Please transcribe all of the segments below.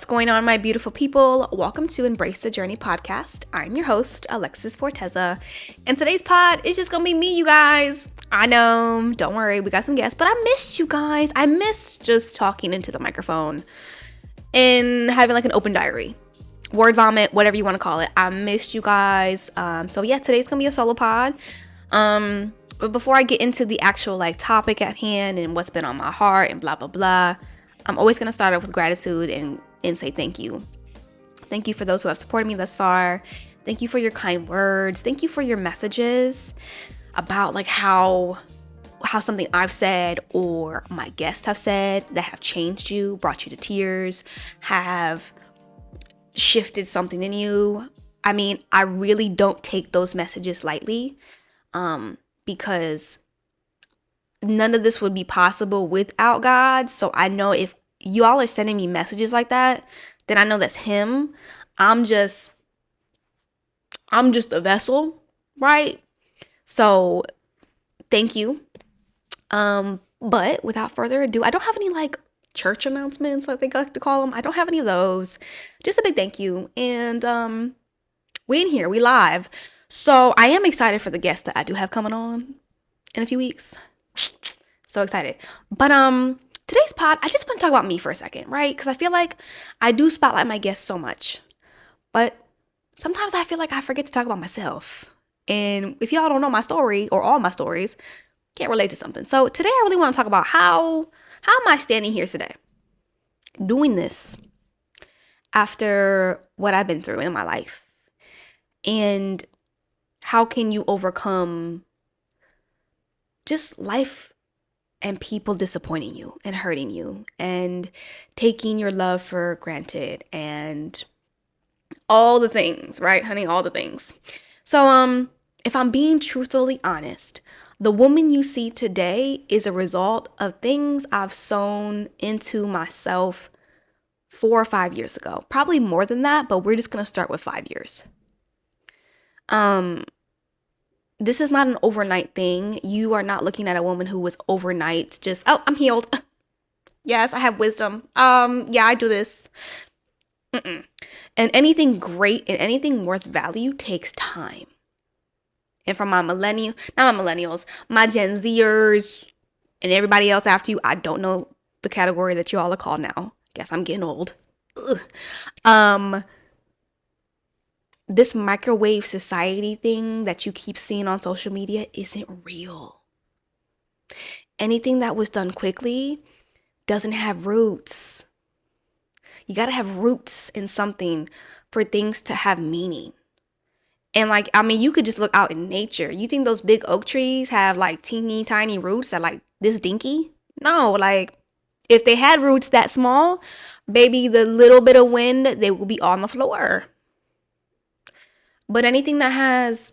What's going on, my beautiful people? Welcome to Embrace the Journey podcast. I'm your host, Alexis Forteza, and today's pod is just gonna be me, you guys. I know, don't worry, we got some guests, but I missed you guys. I missed just talking into the microphone and having like an open diary, word vomit, whatever you want to call it. I missed you guys. So yeah, today's gonna be a solo pod. But before I get into the actual like topic at hand and what's been on my heart and blah blah blah, I'm always gonna start off with gratitude and say thank you. Thank you for those who have supported me thus far. Thank you for your kind words. Thank you for your messages about like how something I've said or my guests have said that have changed you, brought you to tears, have shifted something in you. I mean, I really don't take those messages lightly, because none of this would be possible without God. So I know if y'all are sending me messages like that, then I know that's him. I'm just a vessel, right? So thank you. But without further ado, I don't have any like church announcements, I think I like to call them. I don't have any of those. Just a big thank you. And we in here, we live. So I am excited for the guests that I do have coming on in a few weeks. So excited. But today's pod, I just want to talk about me for a second, right? Because I feel like I do spotlight my guests so much, but sometimes I feel like I forget to talk about myself. And if y'all don't know my story or all my stories, can't relate to something. So today I really want to talk about how am I standing here today, doing this after what I've been through in my life, and how can you overcome just life and people disappointing you and hurting you and taking your love for granted and all the things, right, honey? All the things. So, if I'm being truthfully honest, the woman you see today is a result of things I've sown into myself 4 or 5 years ago. Probably more than that, but we're just going to start with 5 years. This is not an overnight thing. You are not looking at a woman who was overnight just, oh, I'm healed. Yes, I have wisdom. Yeah, I do this. And anything great and anything worth value takes time. And for my millennials, my Gen Zers and everybody else after you, I don't know the category that you all are called now. Guess I'm getting old. Ugh. This microwave society thing that you keep seeing on social media isn't real. Anything that was done quickly doesn't have roots. You got to have roots in something for things to have meaning. And like, I mean, you could just look out in nature. You think those big oak trees have like teeny tiny roots that like this dinky? No, like if they had roots that small, baby, the little bit of wind, they will be on the floor. But anything that has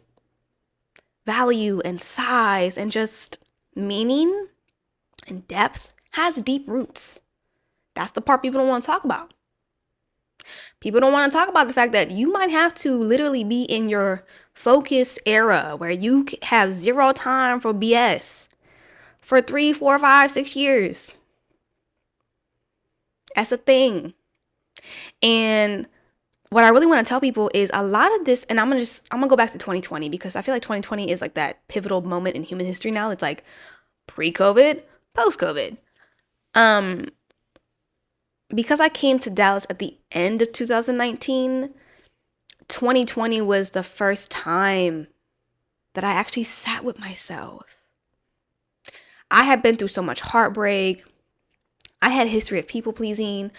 value and size and just meaning and depth has deep roots. That's the part people don't want to talk about. People don't want to talk about the fact that you might have to literally be in your focus era where you have zero time for BS for 3, 4, 5, 6 years. That's a thing. And what I really want to tell people is a lot of this, and I'm gonna go back to 2020 because I feel like 2020 is like that pivotal moment in human history now. It's like pre-COVID, post-COVID. Because I came to Dallas at the end of 2019, 2020 was the first time that I actually sat with myself. I had been through so much heartbreak. I had a history of people pleasing.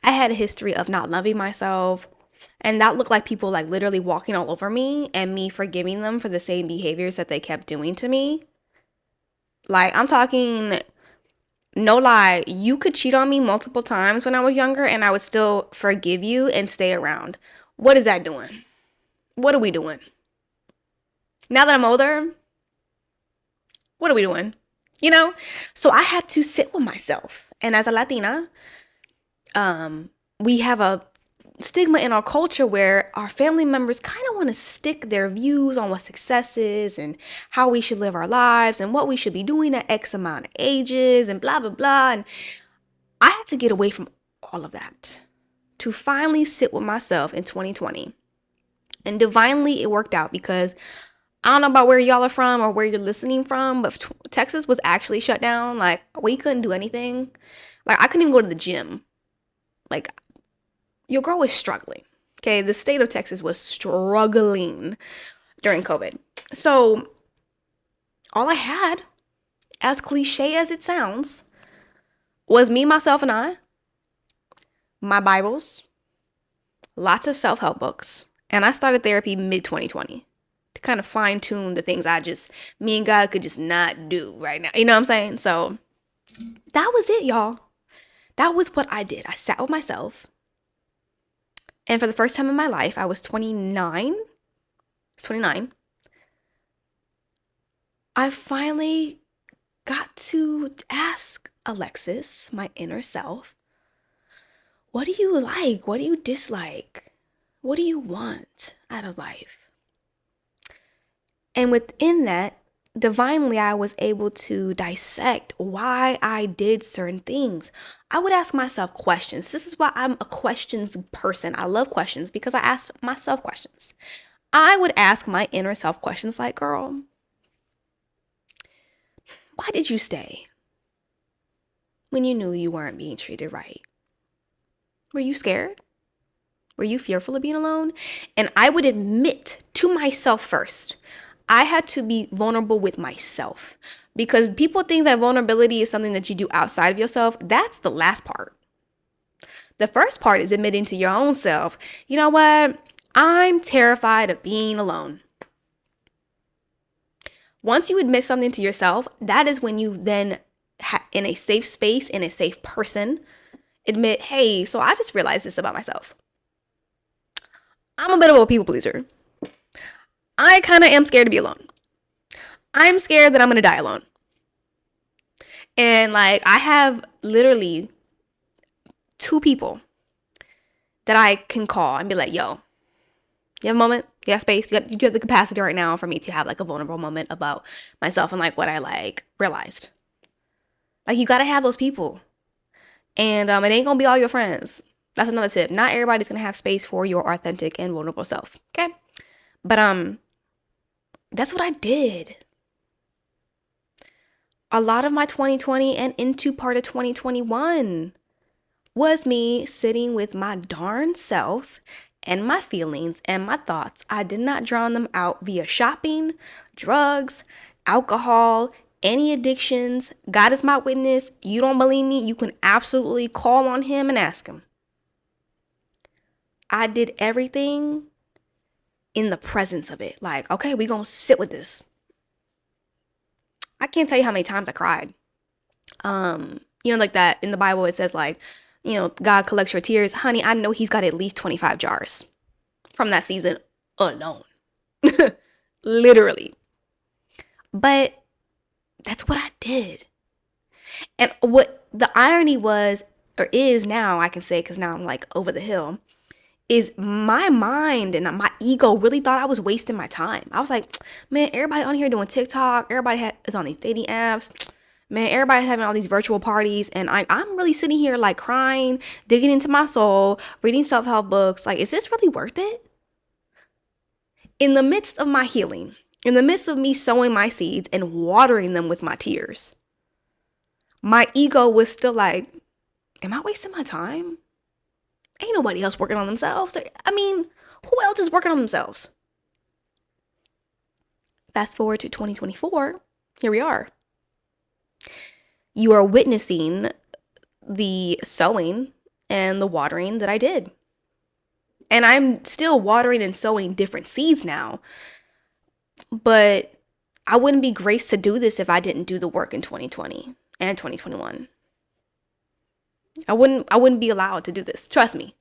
I had a history of not loving myself. And that looked like people like literally walking all over me and me forgiving them for the same behaviors that they kept doing to me. Like, I'm talking, no lie, you could cheat on me multiple times when I was younger and I would still forgive you and stay around. What is that doing? What are we doing? Now that I'm older, what are we doing? You know? So I had to sit with myself. And as a Latina, we have a stigma in our culture where our family members kind of want to stick their views on what success is and how we should live our lives and what we should be doing at X amount of ages and blah, blah, blah. And I had to get away from all of that to finally sit with myself in 2020. And divinely, it worked out because I don't know about where y'all are from or where you're listening from, but Texas was actually shut down. Like, we couldn't do anything. Like, I couldn't even go to the gym. Like, your girl was struggling. Okay, the state of Texas was struggling during COVID. So, all I had, as cliche as it sounds, was me, myself, and I, my Bibles, lots of self-help books, and I started therapy mid-2020 to kind of fine-tune the things me and God could just not do right now. You know what I'm saying? So that was it, y'all. That was what I did. I sat with myself, and for the first time in my life, I was 29. I finally got to ask Alexis, my inner self, what do you like? What do you dislike? What do you want out of life? And within that, divinely, I was able to dissect why I did certain things. I would ask myself questions. This is why I'm a questions person. I love questions because I ask myself questions. I would ask my inner self questions like, girl, why did you stay when you knew you weren't being treated right? Were you scared? Were you fearful of being alone? And I would admit to myself first. I had to be vulnerable with myself because people think that vulnerability is something that you do outside of yourself. That's the last part. The first part is admitting to your own self, you know what? I'm terrified of being alone. Once you admit something to yourself, that is when you then, in a safe space, in a safe person, admit, hey, so I just realized this about myself. I'm a bit of a people pleaser. I kind of am scared to be alone. I'm scared that I'm going to die alone. And like, I have literally 2 people that I can call and be like, yo, you have a moment? You have space? You have the capacity right now for me to have like a vulnerable moment about myself and like what I like realized. Like, you got to have those people. And it ain't going to be all your friends. That's another tip. Not everybody's going to have space for your authentic and vulnerable self. Okay? But that's what I did. A lot of my 2020 and into part of 2021 was me sitting with my darn self and my feelings and my thoughts. I did not drown them out via shopping, drugs, alcohol, any addictions. God is my witness. You don't believe me? You can absolutely call on him and ask him. I did everything in the presence of it. Like, okay, we gonna sit with this. I can't tell you how many times I cried. Like that in the Bible, it says like, God collects your tears. Honey, I know he's got at least 25 jars from that season alone. Literally. But that's what I did. And what the irony was, or is now, I can say, because now I'm like over the hill, is my mind and my ego really thought I was wasting my time. I was like, man, everybody on here doing TikTok. Everybody is on these dating apps. Man, everybody's having all these virtual parties. And I'm really sitting here like crying, digging into my soul, reading self-help books. Like, is this really worth it? In the midst of my healing, in the midst of me sowing my seeds and watering them with my tears, my ego was still like, am I wasting my time? Ain't nobody else working on themselves. I mean, who else is working on themselves? Fast forward to 2024, here we are. You are witnessing the sowing and the watering that I did. And I'm still watering and sowing different seeds now. But I wouldn't be graced to do this if I didn't do the work in 2020 and 2021. I wouldn't be allowed to do this. Trust me.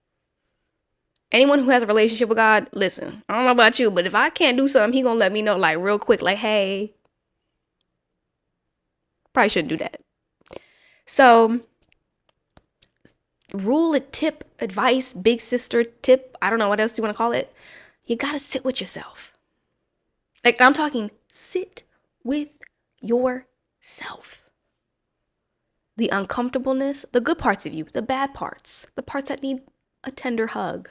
Anyone who has a relationship with God, listen, I don't know about you, but if I can't do something, he gonna let me know like real quick, like, hey, probably shouldn't do that. So, rule, a tip, advice, big sister tip, I don't know what else do you want to call it. You gotta sit with yourself. Like, I'm talking sit with yourself. The uncomfortableness, the good parts of you, the bad parts, the parts that need a tender hug.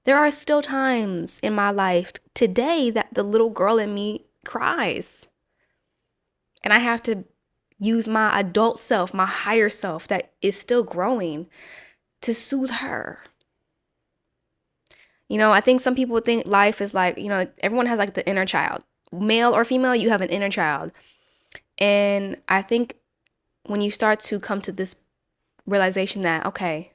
There are still times in my life today that the little girl in me cries. And I have to use my adult self, my higher self that is still growing, to soothe her. I think some people think life is like, everyone has like the inner child. Male or female, you have an inner child. And I think when you start to come to this realization that, okay,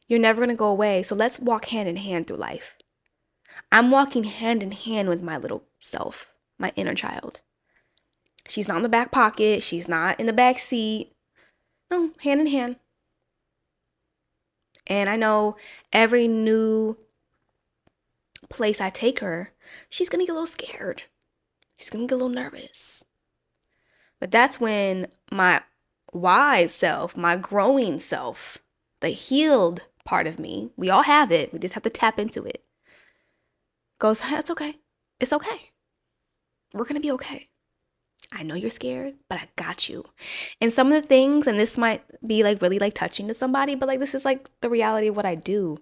you're never going to go away, so let's walk hand in hand through life. I'm walking hand in hand with my little self, my inner child. She's not in the back pocket. She's not in the back seat. No, hand in hand. And I know every new place I take her, she's going to get a little scared. She's going to get a little nervous. But that's when my wise self, my growing self, the healed part of me, we all have it. We just have to tap into it. Goes, it's okay. It's okay. We're going to be okay. I know you're scared, but I got you. And some of the things, and this might be like really like touching to somebody, but like this is like the reality of what I do.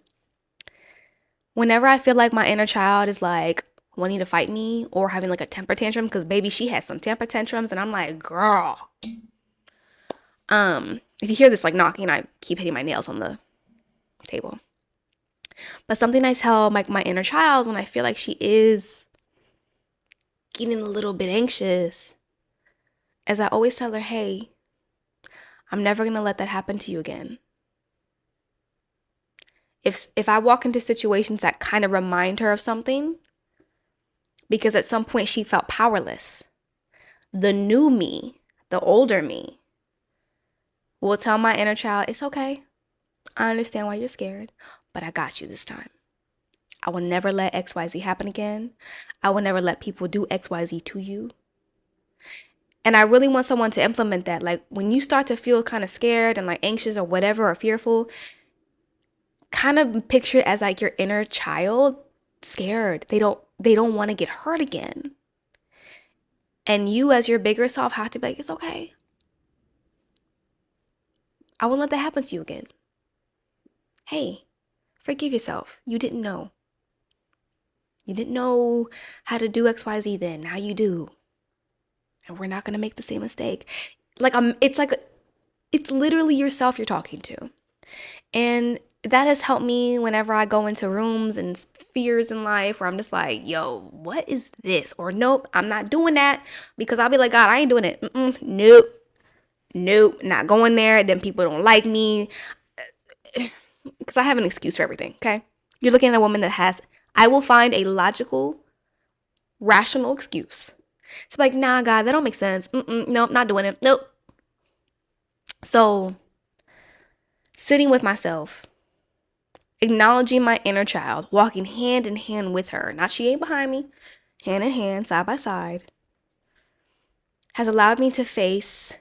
Whenever I feel like my inner child is like wanting to fight me or having like a temper tantrum, because baby, she has some temper tantrums, and I'm like, girl. If you hear this like knocking, I keep hitting my nails on the table. But something I tell like my inner child when I feel like she is getting a little bit anxious, as I always tell her, hey, I'm never going to let that happen to you again. If I walk into situations that kind of remind her of something, because at some point she felt powerless, the new me, the older me, will tell my inner child, it's okay. I understand why you're scared, but I got you this time. I will never let XYZ happen again. I will never let people do XYZ to you. And I really want someone to implement that. Like when you start to feel kind of scared and like anxious or whatever or fearful, kind of picture it as like your inner child scared. They don't want to get hurt again. And you as your bigger self have to be like, it's okay. I won't let that happen to you again. Hey, forgive yourself. You didn't know. You didn't know how to do XYZ then. Now you do. And we're not going to make the same mistake. It's literally yourself you're talking to. And that has helped me whenever I go into rooms and fears in life where I'm just like, yo, what is this? Or nope, I'm not doing that, because I'll be like, God, I ain't doing it. Nope, not going there. Then people don't like me. Because I have an excuse for everything, okay? You're looking at a woman that I will find a logical, rational excuse. It's like, nah, God, that don't make sense. Nope, not doing it. Nope. So, sitting with myself, acknowledging my inner child, walking hand in hand with her, not she ain't behind me, hand in hand, side by side, has allowed me to face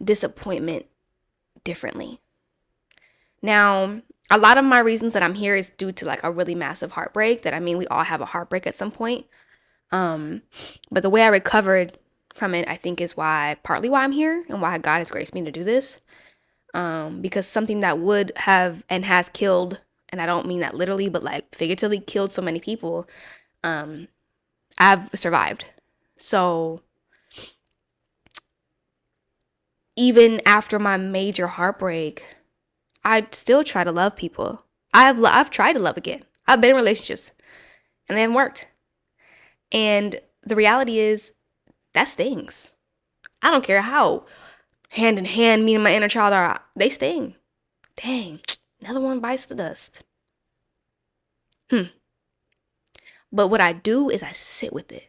disappointment differently. Now, a lot of my reasons that I'm here is due to like a really massive heartbreak we all have a heartbreak at some point. But the way I recovered from it, I think is partly why I'm here and why God has graced me to do this. Because something that would have and has killed, and I don't mean that literally, but like figuratively killed so many people, I've survived. So even after my major heartbreak, I still try to love people. I've tried to love again. I've been in relationships and they haven't worked. And the reality is that stings. I don't care how hand in hand me and my inner child are. They sting. Dang, another one bites the dust. But what I do is I sit with it.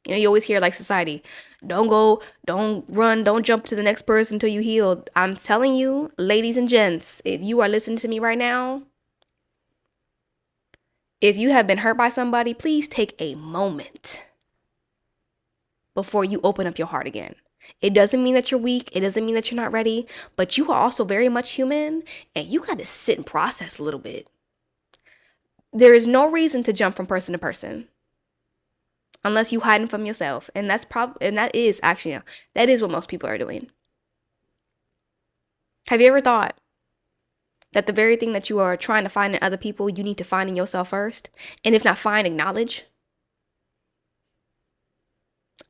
You always hear like society, don't go, don't run, don't jump to the next person until you heal. I'm telling you, ladies and gents, if you are listening to me right now, if you have been hurt by somebody, please take a moment before you open up your heart again. It doesn't mean that you're weak. It doesn't mean that you're not ready, but you are also very much human, and you got to sit and process a little bit. There is no reason to jump from person to person unless you hiding from yourself. And that is what most people are doing. Have you ever thought That the very thing that you are trying to find in other people, you need to find in yourself first. And if not find, acknowledge.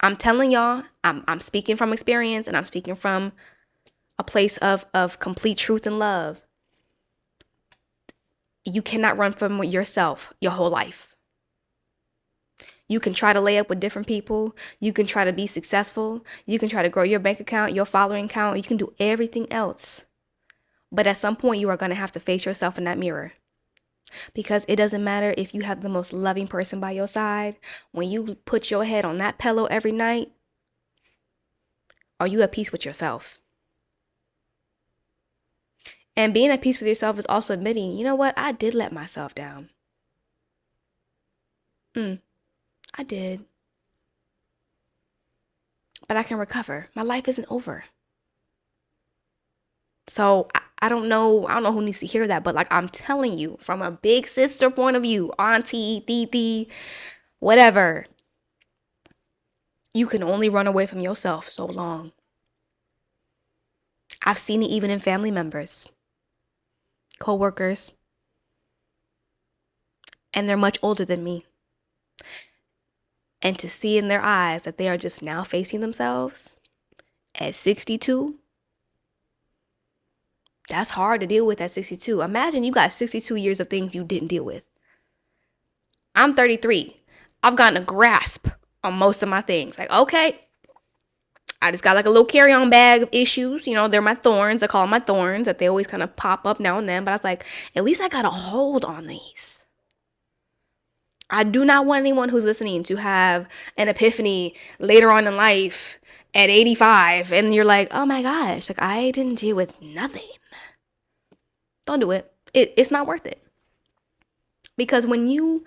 I'm telling y'all, I'm speaking from experience, and I'm speaking from a place of complete truth and love. You cannot run from yourself your whole life. You can try to lay up with different people. You can try to be successful. You can try to grow your bank account, your following count. You can do everything else. But at some point, you are going to have to face yourself in that mirror. Because it doesn't matter if you have the most loving person by your side. When you put your head on that pillow every night, are you at peace with yourself? And being at peace with yourself is also admitting, you know what? I did let myself down. I did. But I can recover. My life isn't over. So I don't know who needs to hear that, but like I'm telling you, from a big sister point of view, auntie, titi, whatever, you can only run away from yourself so long. I've seen it even in family members, co-workers, and they're much older than me. And to see in their eyes that they are just now facing themselves at 62, that's hard to deal with at 62. Imagine you got 62 years of things you didn't deal with. I'm 33. I've gotten a grasp on most of my things. Like, okay, I just got like a little carry-on bag of issues. You know, they're my thorns. I call them my thorns, that they always kind of pop up now and then. But I was like, at least I got a hold on these. I do not want anyone who's listening to have an epiphany later on in life at 85. And you're like, oh my gosh, like I didn't deal with nothing. Don't do it. It's not worth it. Because when you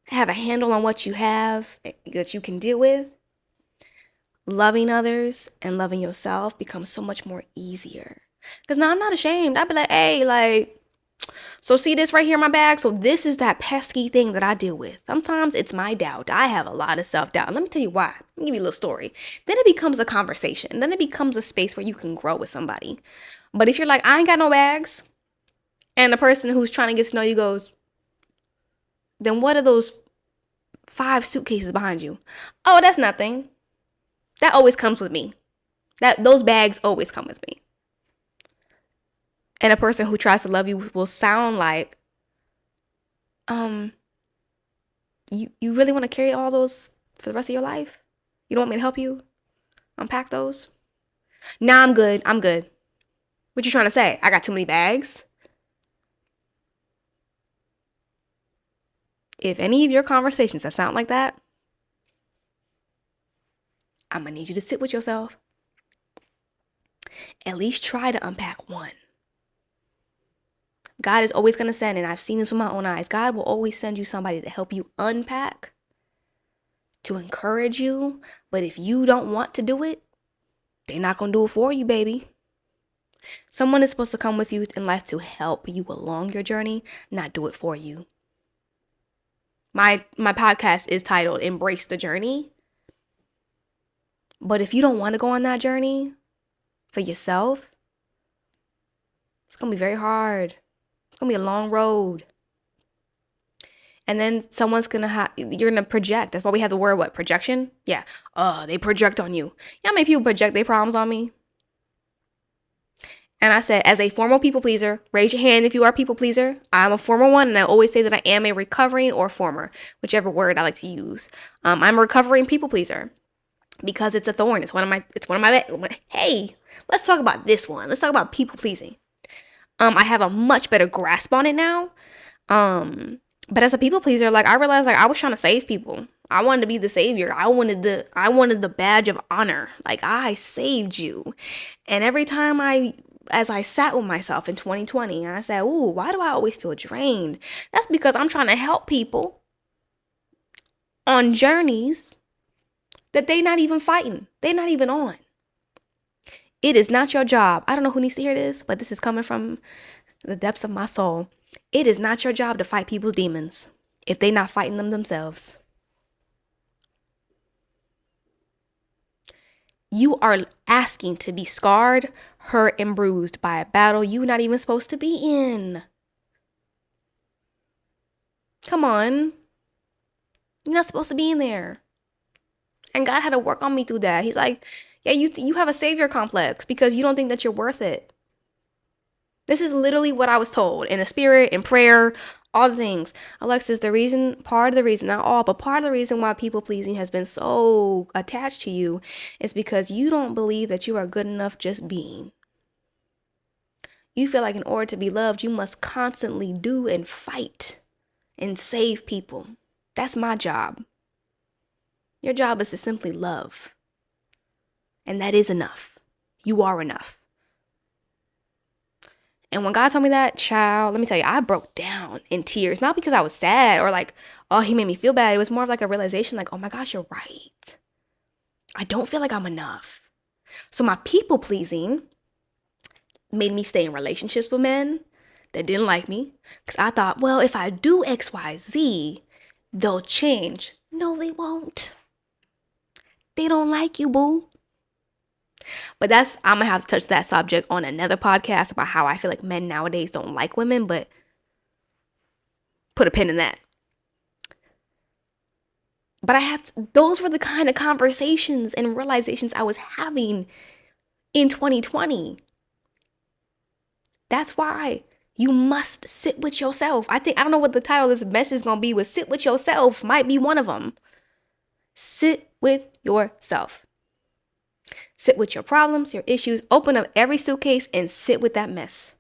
have a handle on what you have that you can deal with, loving others and loving yourself becomes so much more easier. Because now I'm not ashamed. I'd be like, hey, like, so see this right here in my bag? So this is that pesky thing that I deal with. Sometimes it's my doubt. I have a lot of self-doubt. Let me tell you why. Let me give you a little story. Then it becomes a conversation. Then it becomes a space where you can grow with somebody. But if you're like, I ain't got no bags, and the person who's trying to get to know you goes, then what are those 5 suitcases behind you? Oh, that's nothing. That always comes with me. Those bags always come with me. And a person who tries to love you will sound like, you really want to carry all those for the rest of your life? You don't want me to help you unpack those? Nah, I'm good. What you trying to say? I got too many bags? If any of your conversations have sound like that, I'm going to need you to sit with yourself. At least try to unpack one. God is always going to send, and I've seen this with my own eyes, God will always send you somebody to help you unpack, to encourage you. But if you don't want to do it, they're not going to do it for you, baby. Someone is supposed to come with you in life to help you along your journey, not do it for you. My podcast is titled Embrace the Journey. But if you don't want to go on that journey for yourself, it's going to be very hard. It's going to be a long road. And then someone's going to you're going to project. That's why we have the word, what? Projection? Yeah. Oh, they project on you. You know how many people project their problems on me? And I said, as a former people pleaser, raise your hand if you are a people pleaser. I'm a former one, and I always say that I am a recovering or former, whichever word I like to use. I'm a recovering people pleaser because it's a thorn. It's one of my. Hey, let's talk about this one. Let's talk about people pleasing. I have a much better grasp on it now. But as a people pleaser, like I realized, like I was trying to save people. I wanted to be the savior. I wanted the badge of honor. Like I saved you. And every time as I sat with myself in 2020, and I said, ooh, why do I always feel drained? That's because I'm trying to help people on journeys that they not even fighting. They're not even on. It is not your job. I don't know who needs to hear this, but this is coming from the depths of my soul. It is not your job to fight people's demons if they're not fighting them themselves. You are asking to be scarred, hurt, and bruised by a battle you're not even supposed to be in. Come on. You're not supposed to be in there. And God had to work on me through that. He's like, yeah, you have a savior complex because you don't think that you're worth it. This is literally what I was told in the spirit, in prayer, all the things. Alexis, part of the reason, not all, but part of the reason why people pleasing has been so attached to you is because you don't believe that you are good enough just being. You feel like in order to be loved, you must constantly do and fight and save people. That's my job. Your job is to simply love. And that is enough. You are enough. And when God told me that, child, let me tell you, I broke down in tears. Not because I was sad or like, oh, he made me feel bad. It was more of like a realization like, oh my gosh, you're right. I don't feel like I'm enough. So my people pleasing made me stay in relationships with men that didn't like me. Because I thought, well, if I do X, Y, Z, they'll change. No, they won't. They don't like you, boo. But I'm going to have to touch that subject on another podcast about how I feel like men nowadays don't like women, but put a pin in that. But those were the kind of conversations and realizations I was having in 2020. That's why you must sit with yourself. I don't know what the title of this message is going to be, but sit with yourself might be one of them. Sit with yourself. Sit with your problems, your issues, open up every suitcase and sit with that mess.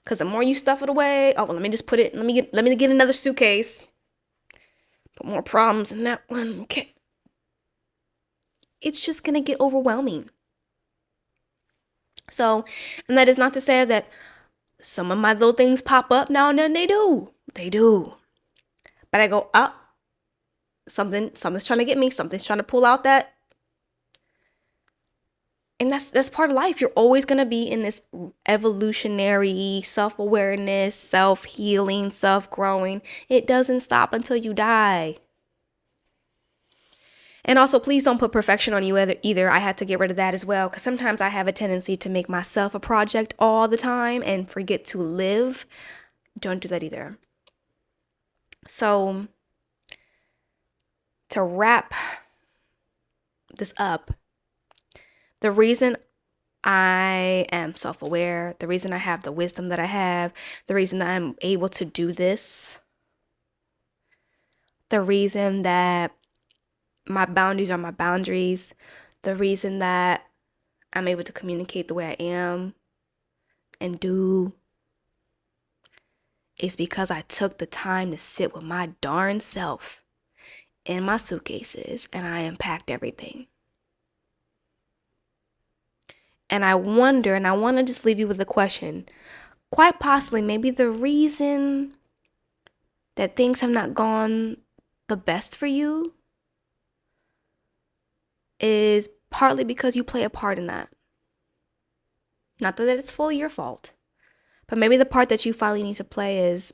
Because the more you stuff it away, let me get another suitcase. Put more problems in that one. Okay. It's just going to get overwhelming. So, and that is not to say that some of my little things pop up now and then. They do. But I go, something's trying to get me. Something's trying to pull out that. And that's part of life. You're always going to be in this evolutionary self-awareness, self-healing, self-growing. It doesn't stop until you die. And also, please don't put perfection on you either. I had to get rid of that as well, because sometimes I have a tendency to make myself a project all the time and forget to live. Don't do that either. So, to wrap this up, the reason I am self-aware, the reason I have the wisdom that I have, the reason that I'm able to do this, the reason that my boundaries are my boundaries, the reason that I'm able to communicate the way I am and do is because I took the time to sit with my darn self in my suitcases and I unpacked everything. And I wonder, and I want to just leave you with a question. Quite possibly, maybe the reason that things have not gone the best for you is partly because you play a part in that. Not that it's fully your fault, but maybe the part that you finally need to play is,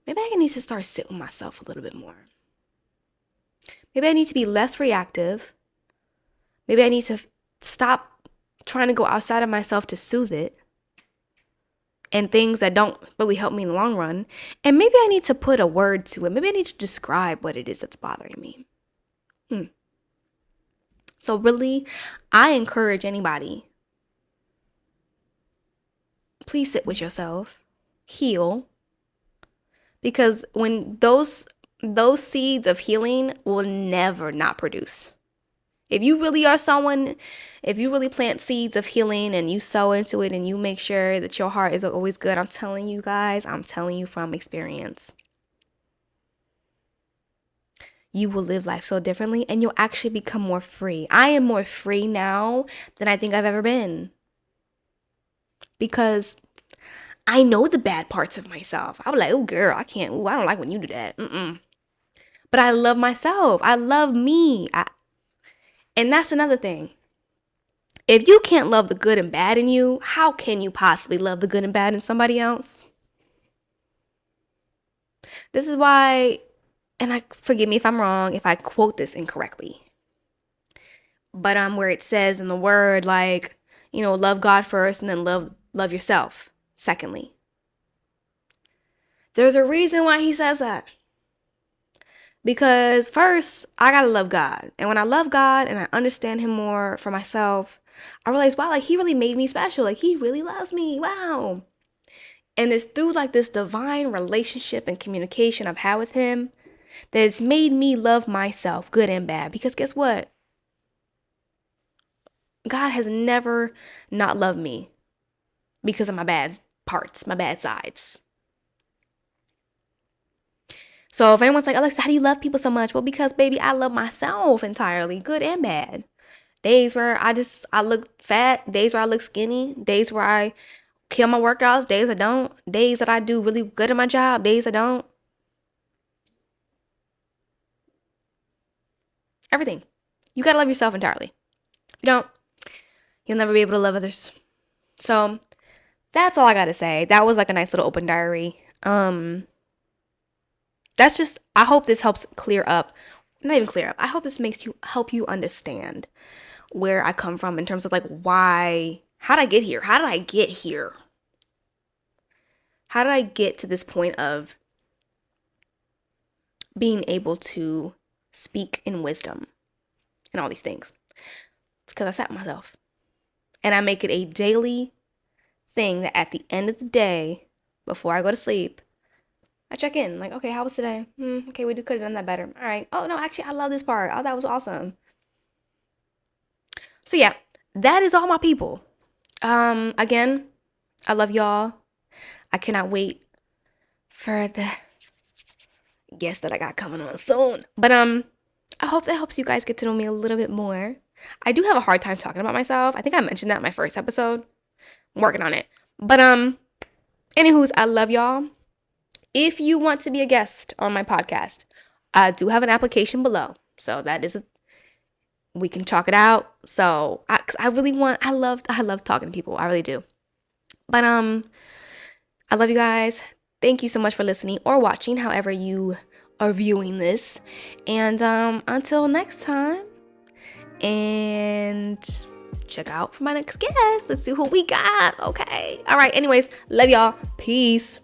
maybe I need to start sitting with myself a little bit more. Maybe I need to be less reactive. Maybe I need to stop trying to go outside of myself to soothe it and things that don't really help me in the long run. And maybe I need to put a word to it. Maybe I need to describe what it is that's bothering me. So really, I encourage anybody, please sit with yourself, heal, because when those seeds of healing will never not produce. If you really plant seeds of healing and you sow into it and you make sure that your heart is always good, I'm telling you guys, I'm telling you from experience, you will live life so differently and you'll actually become more free. I am more free now than I think I've ever been. Because I know the bad parts of myself. I was like, oh girl, I don't like when you do that. But I love myself. I love me. And that's another thing. If you can't love the good and bad in you, how can you possibly love the good and bad in somebody else? This is why, and forgive me if I'm wrong, if I quote this incorrectly. but where it says in the word, like, love God first and then love yourself secondly. There's a reason why he says that. Because first, I gotta love God. And when I love God and I understand him more for myself, I realize, wow, like he really made me special. Like he really loves me. Wow. And it's through like this divine relationship and communication I've had with him that it's made me love myself, good and bad. Because guess what? God has never not loved me because of my bad parts, my bad sides. So if anyone's like, Alexa, how do you love people so much? Well, because baby, I love myself entirely, good and bad. Days where I look fat, days where I look skinny, days where I kill my workouts, days I don't, days that I do really good at my job, days I don't. Everything. You gotta love yourself entirely. If you don't, you'll never be able to love others. So that's all I gotta say. That was like a nice little open diary. That's just, I hope this helps clear up, not even clear up. I hope this help you understand where I come from in terms of like how did I get here? How did I get here? How did I get to this point of being able to speak in wisdom and all these things? It's because I sat myself. And I make it a daily thing that at the end of the day, before I go to sleep, I check in. Like, okay, how was today? Okay, we could have done that better. All right. Oh, no, actually, I love this part. Oh, that was awesome. So, yeah, that is all my people. Again, I love y'all. I cannot wait for the guest that I got coming on soon. But I hope that helps you guys get to know me a little bit more. I do have a hard time talking about myself. I think I mentioned that in my first episode. I'm working on it. But anywho's, I love y'all. If you want to be a guest on my podcast, I do have an application below. So that is we can chalk it out. So I love talking to people. I really do. But I love you guys. Thank you so much for listening or watching, however you are viewing this. And until next time, and check out for my next guest. Let's see who we got. Okay. All right. Anyways, love y'all. Peace.